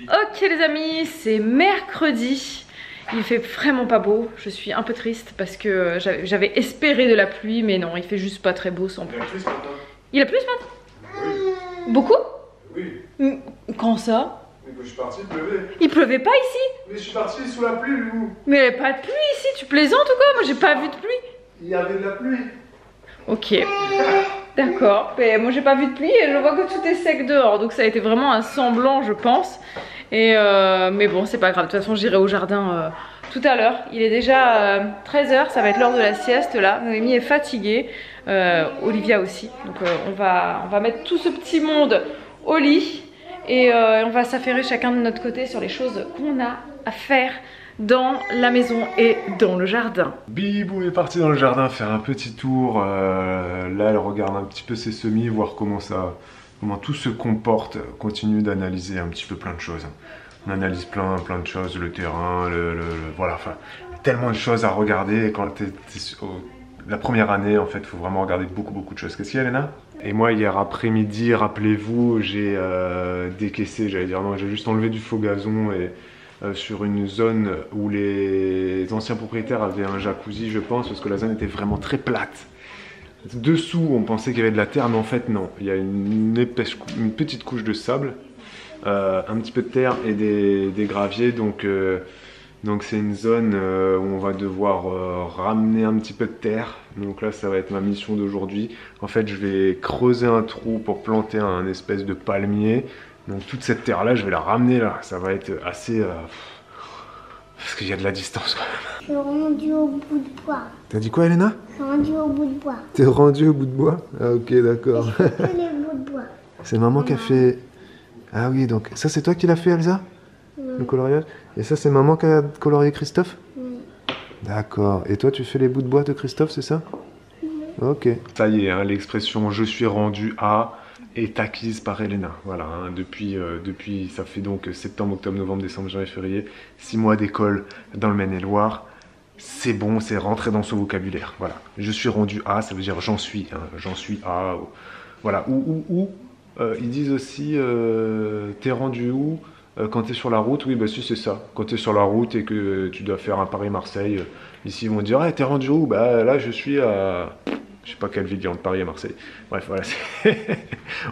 Ok les amis, c'est mercredi. Il fait vraiment pas beau. Je suis un peu triste parce que j'avais espéré de la pluie, mais non, il fait juste pas très beau sans pluie. Il a plu ce matin? Oui. Beaucoup? Oui. Quand ça? Je suis parti, il pleuvait. Il pleuvait pas ici? Mais je suis parti sous la pluie, Lou. Mais il n'y avait pas de pluie ici, tu plaisantes ou quoi? Moi j'ai pas vu de pluie. Il y avait de la pluie. Ok, d'accord. Mais moi j'ai pas vu de pluie et je vois que tout est sec dehors. Donc ça a été vraiment un semblant je pense. Et mais bon c'est pas grave, de toute façon j'irai au jardin tout à l'heure. Il est déjà 13 h, ça va être l'heure de la sieste là. Noémie est fatiguée, Olivia aussi. Donc on va mettre tout ce petit monde au lit. Et on va s'affairer chacun de notre côté sur les choses qu'on a à faire dans la maison et dans le jardin. Bibou est parti dans le jardin faire un petit tour. Là, elle regarde un petit peu ses semis, voir comment tout se comporte. Continue d'analyser un petit peu plein de choses. On analyse plein de choses, le terrain, voilà, enfin, tellement de choses à regarder. Et quand la première année, en fait, il faut vraiment regarder beaucoup de choses. Qu'est-ce qu'il y a, Léna? Et moi, hier après-midi, rappelez-vous, j'ai décaissé, j'allais dire non, j'ai juste enlevé du faux gazon et sur une zone où les anciens propriétaires avaient un jacuzzi, je pense, parce que la zone était vraiment très plate. Dessous, on pensait qu'il y avait de la terre, mais en fait, non. Il y a une petite couche de sable, un petit peu de terre et des graviers, donc c'est une zone où on va devoir ramener un petit peu de terre. Donc là, ça va être ma mission d'aujourd'hui. En fait, je vais creuser un trou pour planter un espèce de palmier. Donc toute cette terre-là, je vais la ramener là. Ça va être assez... parce qu'il y a de la distance quand même. Je suis rendu au bout de bois. T'as dit quoi, Elena? Je suis rendu au bout de bois. T'es rendu au bout de bois? Ah ok, d'accord. Je fais que les bouts de bois. C'est maman qui a fait... Ah oui, donc ça c'est toi qui l'as fait, Elsa? Le coloriage? Et ça c'est maman qui a colorié Christophe? Oui. D'accord. Et toi tu fais les bouts de bois de Christophe, c'est ça? Oui. Ok. Ça y est, hein, l'expression je suis rendu à est acquise par Elena. Voilà, hein, depuis ça fait donc septembre, octobre, novembre, décembre, janvier, février, 6 mois d'école dans le Maine-et-Loire. C'est bon, c'est rentré dans son vocabulaire. Voilà. Je suis rendu à, ça veut dire j'en suis. Hein, j'en suis à. Voilà. Ils disent aussi t'es rendu où? Quand tu es sur la route, oui, bah si, c'est ça. Quand tu es sur la route et que tu dois faire un Paris-Marseille, ici, ils vont dire hey, t'es rendu où? Bah là, je suis à. Je sais pas quelle ville il y a entre Paris et Marseille. Bref, voilà.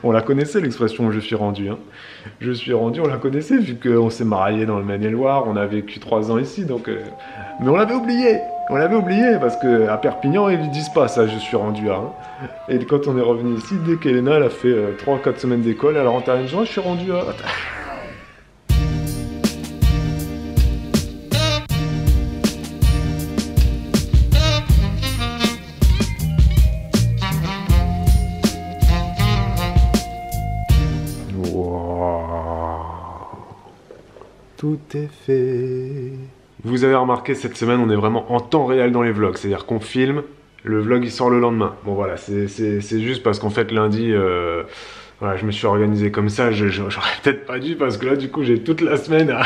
On la connaissait, l'expression je suis rendu. Hein. Je suis rendu, on la connaissait, vu qu'on s'est marié dans le Maine-et-Loire, on a vécu 3 ans ici, donc. Mais on l'avait oublié! On l'avait oublié, parce qu'à Perpignan, ils ne disent pas ça, je suis rendu à. Hein. Et quand on est revenu ici, dès qu'Elena, elle a fait 3-4 semaines d'école, elle rentre à une journée, je suis rendu à. Tout est fait. Vous avez remarqué, cette semaine, on est vraiment en temps réel dans les vlogs. C'est-à-dire qu'on filme, le vlog il sort le lendemain. Bon voilà, c'est juste parce qu'en fait lundi, voilà, je me suis organisé comme ça. J'aurais peut-être pas dû parce que là du coup j'ai toute la semaine à,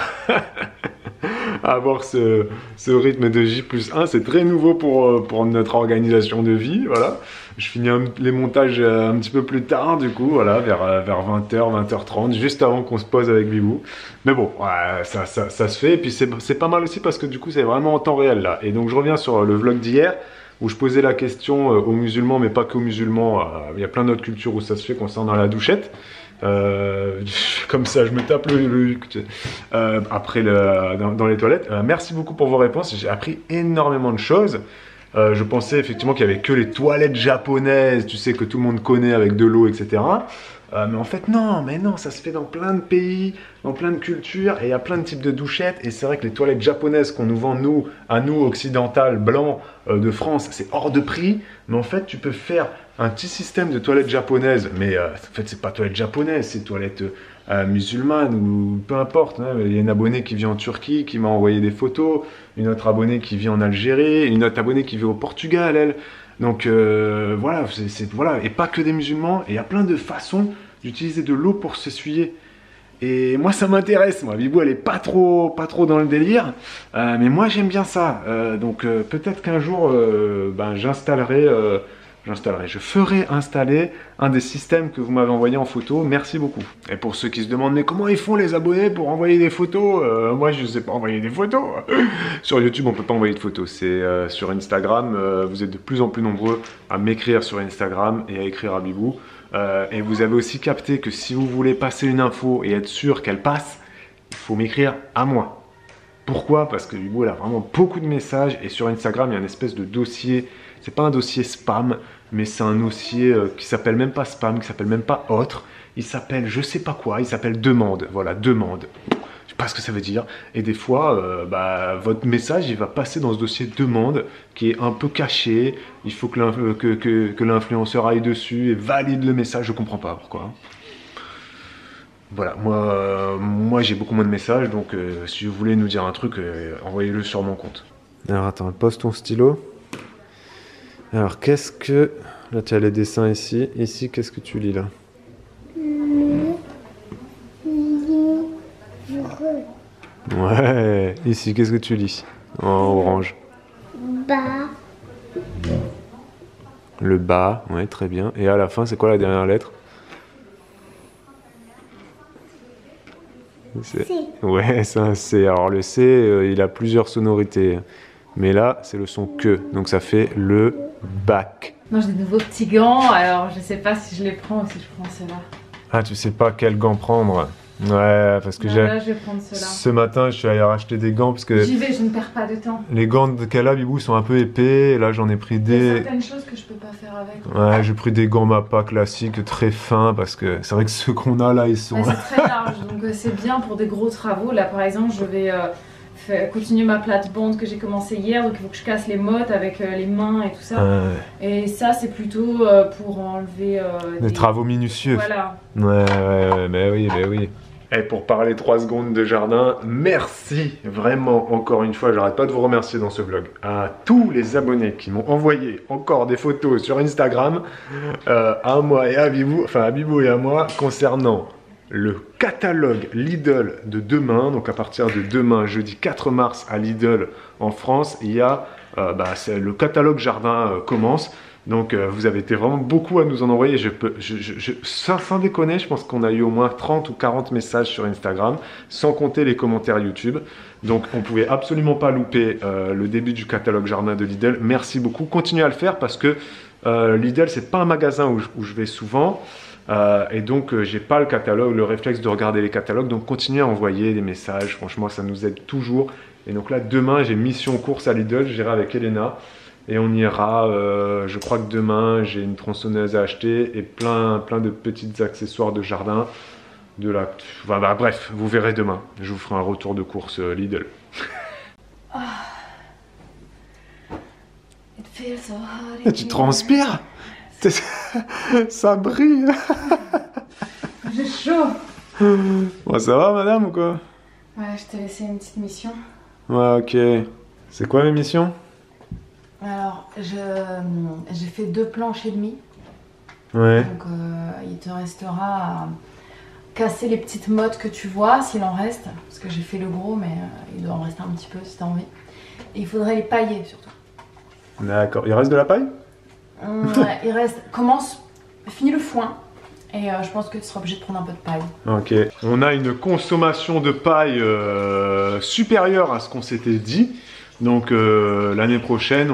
à avoir ce rythme de J+1. C'est très nouveau pour notre organisation de vie. Voilà. Je finis les montages un petit peu plus tard du coup, voilà, vers 20h, 20h30, juste avant qu'on se pose avec Bibou. Mais bon, ouais, ça se fait, et puis c'est pas mal aussi parce que du coup c'est vraiment en temps réel là. Et donc je reviens sur le vlog d'hier, où je posais la question aux musulmans, mais pas qu'aux musulmans, il y a plein d'autres cultures où ça se fait concernant la douchette. Comme ça, je me tape après dans les toilettes. Merci beaucoup pour vos réponses, j'ai appris énormément de choses. Je pensais effectivement qu'il n'y avait que les toilettes japonaises, tu sais, que tout le monde connaît avec de l'eau, etc. Mais en fait, non, ça se fait dans plein de pays, dans plein de cultures, et il y a plein de types de douchettes. Et c'est vrai que les toilettes japonaises qu'on nous vend, à nous, occidentales, blancs, de France, c'est hors de prix. Mais en fait, tu peux faire un petit système de toilettes japonaises. Mais en fait, c'est pas toilettes japonaises, c'est toilettes musulmanes ou peu importe. Hein. Il y a une abonnée qui vit en Turquie, qui m'a envoyé des photos. Une autre abonnée qui vit en Algérie. Une autre abonnée qui vit au Portugal, elle. Donc voilà, voilà, et pas que des musulmans, et il y a plein de façons d'utiliser de l'eau pour s'essuyer. Et moi ça m'intéresse, moi, Bibou elle est pas trop dans le délire, mais moi j'aime bien ça. Donc peut-être qu'un jour j'installerai J'installerai. Je ferai installer un des systèmes que vous m'avez envoyé en photo. Merci beaucoup. Et pour ceux qui se demandent, mais comment ils font les abonnés pour envoyer des photos? Moi, je ne sais pas envoyer des photos. Sur YouTube, on ne peut pas envoyer de photos. C'est sur Instagram. Vous êtes de plus en plus nombreux à m'écrire sur Instagram et à écrire à Bibou. Et vous avez aussi capté que si vous voulez passer une info et être sûr qu'elle passe, il faut m'écrire à moi. Pourquoi? Parce que Bibou, elle a vraiment beaucoup de messages. Et sur Instagram, il y a une espèce de dossier. C'est pas un dossier spam, mais c'est un dossier qui s'appelle même pas spam, qui s'appelle même pas autre. Il s'appelle je sais pas quoi, il s'appelle demande. Voilà, demande. Je sais pas ce que ça veut dire. Et des fois, votre message, il va passer dans ce dossier demande qui est un peu caché. Il faut que l'influenceur aille dessus et valide le message. Je comprends pas pourquoi. Voilà, moi j'ai beaucoup moins de messages, donc si vous voulez nous dire un truc, envoyez-le sur mon compte. Alors attends, pose ton stylo. Alors, qu'est-ce que... Là, tu as les dessins ici. Ici, qu'est-ce que tu lis, là? Ouais. Ici, qu'est-ce que tu lis? En orange. Bas. Le bas, ouais, très bien. Et à la fin, c'est quoi la dernière lettre? C. Ouais, c'est un C. Alors, le C, il a plusieurs sonorités. Mais là, c'est le son que. Donc, ça fait le bac. Non, j'ai de nouveaux petits gants, alors je sais pas si je les prends ou si je prends ceux-là. Ah, tu sais pas quel gant prendre? Ouais, parce que Là, je vais prendre ceux-là. ce matin, je suis allé racheter des gants parce que J'y vais, je ne perds pas de temps. les gants qu'elle a, Bibou, sont un peu épais. Et là, j'en ai pris Il y a des... certaines choses que je peux pas faire avec. Ouais, j'ai pris des gants Mappa classiques, très fins, parce que c'est vrai que ceux qu'on a là, ils sont... Ouais, c'est très large, donc c'est bien pour des gros travaux. Là, par exemple, je vais continuer ma plate-bande que j'ai commencé hier, donc il faut que je casse les mottes avec les mains et tout ça. Et ça, c'est plutôt pour enlever... des travaux minutieux. Voilà. Ouais, mais oui. Et pour parler 3 secondes de jardin, merci vraiment encore une fois, j'arrête pas de vous remercier dans ce vlog, à tous les abonnés qui m'ont envoyé encore des photos sur Instagram, à moi et à Bibou, enfin à Bibou et à moi, concernant le catalogue Lidl de demain. Donc à partir de demain, jeudi 4 mars à Lidl en France, il y a le catalogue jardin commence. Donc vous avez été vraiment beaucoup à nous en envoyer. Sans déconner, je pense qu'on a eu au moins 30 ou 40 messages sur Instagram, sans compter les commentaires YouTube. Donc on pouvait absolument pas louper le début du catalogue jardin de Lidl. Merci beaucoup. Continuez à le faire parce que Lidl, c'est pas un magasin où je vais souvent. Et donc j'ai pas le réflexe de regarder les catalogues. Donc continuez à envoyer des messages. Franchement, ça nous aide toujours. Et donc là, demain, j'ai mission course à Lidl. J'irai avec Elena. Et on ira, je crois que demain, j'ai une tronçonneuse à acheter et plein de petits accessoires de jardin. Bref, vous verrez demain. Je vous ferai un retour de course Lidl. Tu transpires? Ça brille. J'ai chaud. Bon, ça va, madame, ou quoi? Ouais, je t'ai laissé une petite mission. Ouais, ok. C'est quoi mes missions? Alors, j'ai fait 2 planches et demie. Ouais. Donc, il te restera à casser les petites mottes que tu vois, s'il en reste. Parce que j'ai fait le gros, mais il doit en rester un petit peu si t'as envie. Et il faudrait les pailler surtout. D'accord. Il reste de la paille? Ouais, il reste. Finis le foin. Et je pense que tu seras obligé de prendre un peu de paille. Ok. On a une consommation de paille supérieure à ce qu'on s'était dit. Donc l'année prochaine,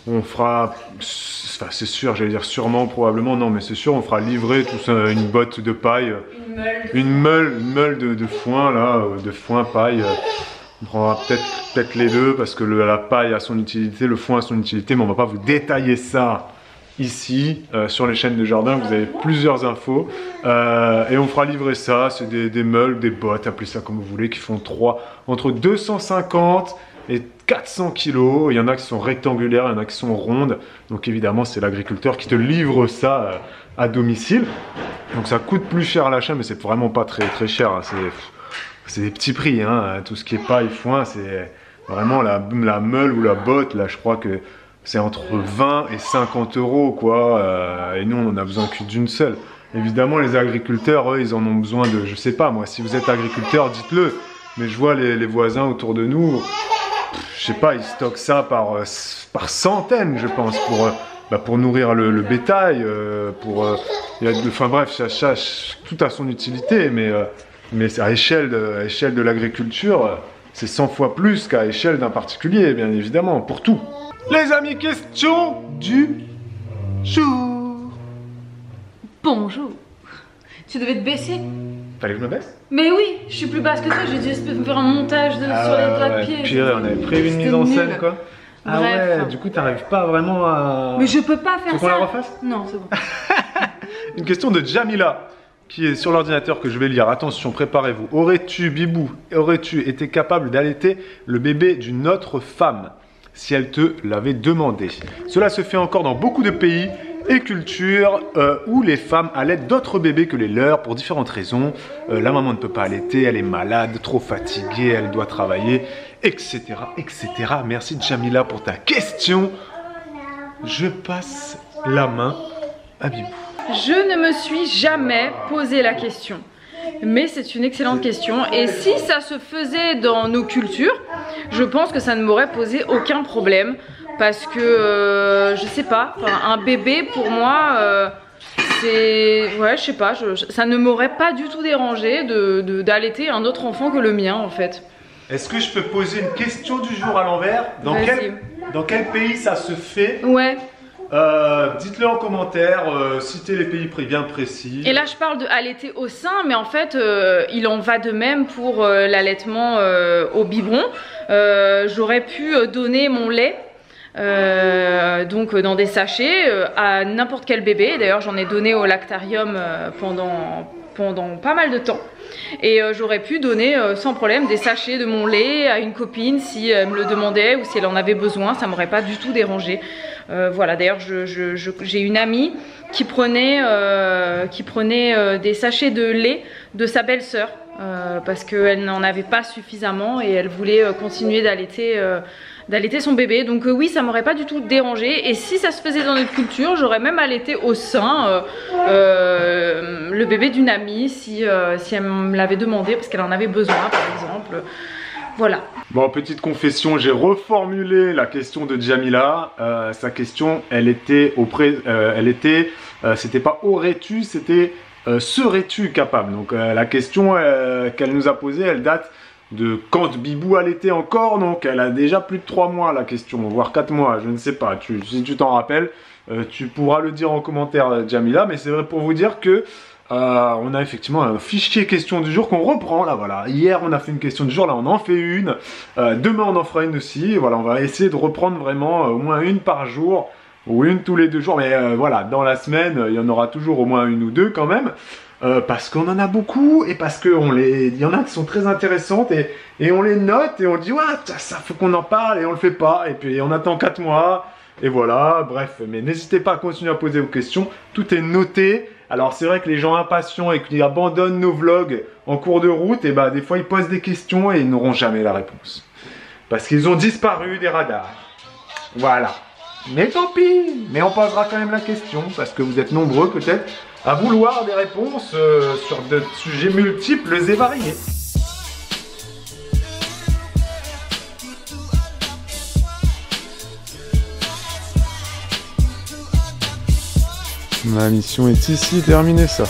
on fera, enfin c'est sûr, j'allais dire sûrement, probablement, non mais c'est sûr, on fera livrer tout ça, une botte de paille, une meule de foin là, de foin paille. On prendra peut-être les deux parce que la paille a son utilité, le foin a son utilité, mais on va pas vous détailler ça ici sur les chaînes de jardin. Vous avez plusieurs infos et on fera livrer ça. C'est des meules, des bottes, appelez ça comme vous voulez, qui font entre 250 et 400 kilos. Il y en a qui sont rectangulaires, il y en a qui sont rondes. Donc évidemment, c'est l'agriculteur qui te livre ça à domicile. Donc ça coûte plus cher à l'achat, mais c'est vraiment pas très cher. C'est des petits prix, hein. Tout ce qui est paille, foin, c'est vraiment la meule ou la botte. Là, je crois que c'est entre 20 et 50 euros, quoi. Et nous, on en a besoin que d'une seule. Évidemment, les agriculteurs, eux, ils en ont besoin de, je sais pas, moi, si vous êtes agriculteur, dites-le. Mais je vois les voisins autour de nous, je sais pas, ils stockent ça par centaines, je pense, pour nourrir le bétail, enfin bref, tout a son utilité, mais à échelle de l'agriculture, c'est 100 fois plus qu'à échelle d'un particulier, bien évidemment, pour tout. Les amis, question du jour. Bonjour. Tu devais te baisser. Fallait que je me baisse? Mais oui, je suis plus basse que toi, j'ai dû me faire un montage sur les papiers. Pire, on avait prévu une mise en scène, quoi. Ah Bref. ouais, du coup, t'arrives pas vraiment à... Mais je peux pas faire ça. Faut qu'on la refasse? Non, c'est bon. Une question de Jamila, qui est sur l'ordinateur, que je vais lire. Attention, préparez-vous. Aurais-tu, Bibou, été capable d'allaiter le bébé d'une autre femme si elle te l'avait demandé? Cela se fait encore dans beaucoup de pays et cultures où les femmes allaitent d'autres bébés que les leurs pour différentes raisons. La maman ne peut pas allaiter, elle est malade, trop fatiguée, elle doit travailler, etc. etc. Merci Jamila pour ta question. Je passe la main à Bibou. Je ne me suis jamais posé la question, mais c'est une excellente question. Et si ça se faisait dans nos cultures, je pense que ça ne m'aurait posé aucun problème. Parce que, je sais pas, un bébé pour moi, c'est... Ouais, je sais pas, ça ne m'aurait pas du tout dérangé d'allaiter un autre enfant que le mien en fait. Est-ce que je peux poser une question du jour à l'envers? Dans quel pays ça se fait? Ouais. Dites-le en commentaire, citez les pays bien précis. Et là je parle de allaiter au sein, mais en fait il en va de même pour l'allaitement au biberon. J'aurais pu donner mon lait donc dans des sachets à n'importe quel bébé. D'ailleurs j'en ai donné au lactarium pendant pas mal de temps. Et j'aurais pu donner sans problème des sachets de mon lait à une copine si elle me le demandait ou si elle en avait besoin, ça m'aurait pas du tout dérangé. Voilà, d'ailleurs j'ai une amie qui prenait des sachets de lait de sa belle-sœur parce qu'elle n'en avait pas suffisamment et elle voulait continuer d'allaiter son bébé. Donc oui, ça m'aurait pas du tout dérangé. Et si ça se faisait dans notre culture, j'aurais même allaité au sein le bébé d'une amie si elle me l'avait demandé parce qu'elle en avait besoin par exemple. Voilà. Bon, petite confession, j'ai reformulé la question de Jamila. Sa question, c'était pas aurais-tu, c'était serais-tu capable. Donc la question qu'elle nous a posée, elle date de quand Bibou allaitait encore, donc elle a déjà plus de 3 mois la question, voire 4 mois, je ne sais pas. Si tu t'en rappelles, tu pourras le dire en commentaire, Jamila, mais c'est vrai pour vous dire que on a effectivement un fichier question du jour qu'on reprend là, voilà. Hier on a fait une question du jour, là on en fait une. Demain on en fera une aussi. Voilà, on va essayer de reprendre vraiment au moins une par jour ou une tous les 2 jours. Mais voilà, dans la semaine il y en aura toujours au moins une ou deux quand même. Parce qu'on en a beaucoup et parce qu'il y en a qui sont très intéressantes et on les note et on dit ouais, ça faut qu'on en parle et on le fait pas. Et puis on attend 4 mois et voilà, bref. Mais n'hésitez pas à continuer à poser vos questions, tout est noté. Alors c'est vrai que les gens impatients et qui abandonnent nos vlogs en cours de route, et des fois ils posent des questions et ils n'auront jamais la réponse. Parce qu'ils ont disparu des radars. Voilà. Mais tant pis, mais on posera quand même la question, parce que vous êtes nombreux peut-être à vouloir des réponses sur des sujets multiples et variés. Ma mission est ici, terminée ça.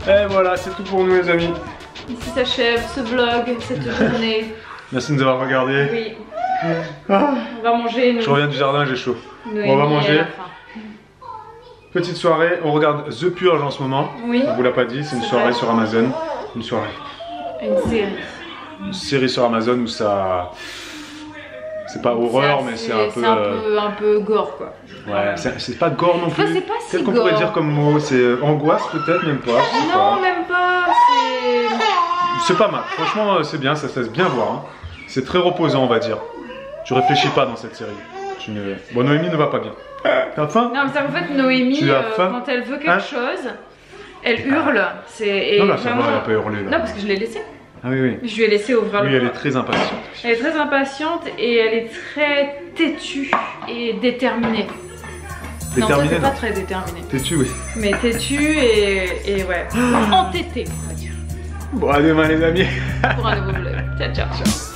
Et voilà, c'est tout pour nous les amis. Ici s'achève ce vlog, cette journée. Merci de nous avoir regardé. Oui. On va manger. Nous. Je reviens du jardin, j'ai chaud. Oui, on va manger. Petite soirée, on regarde The Purge en ce moment. Oui. On vous l'a pas dit, c'est une soirée sur Amazon. Une soirée. Une série. Une série sur Amazon où ça C'est pas horreur, mais c'est un peu gore quoi. Ouais, c'est pas gore non plus. Enfin, c'est pas si Qu'est-ce qu'on gore. pourrait dire comme mot? C'est angoisse peut-être, même pas. Je sais Non, pas. même pas. C'est pas mal. Franchement, c'est bien, ça se laisse bien voir. Hein. C'est très reposant, on va dire. Tu réfléchis pas dans cette série. Bon, Noémie ne va pas bien. T'as faim? Non, mais ça, en fait, Noémie, Tu as faim quand elle veut quelque chose, elle hurle. Non, là, ça va, elle a pas hurlé. Là. Non, parce que je l'ai laissée. Ah oui, oui. Je lui ai laissé ouvrir le Oui, elle est très impatiente. Elle est très impatiente et elle est très têtue et déterminée. Déterminée, non, toi, t'es pas non. très déterminée. Têtue, oui. Mais têtue et ouais, entêtée, on va dire. Bon, à demain, les amis. Pour un nouveau vlog. Ciao, ciao. Ciao.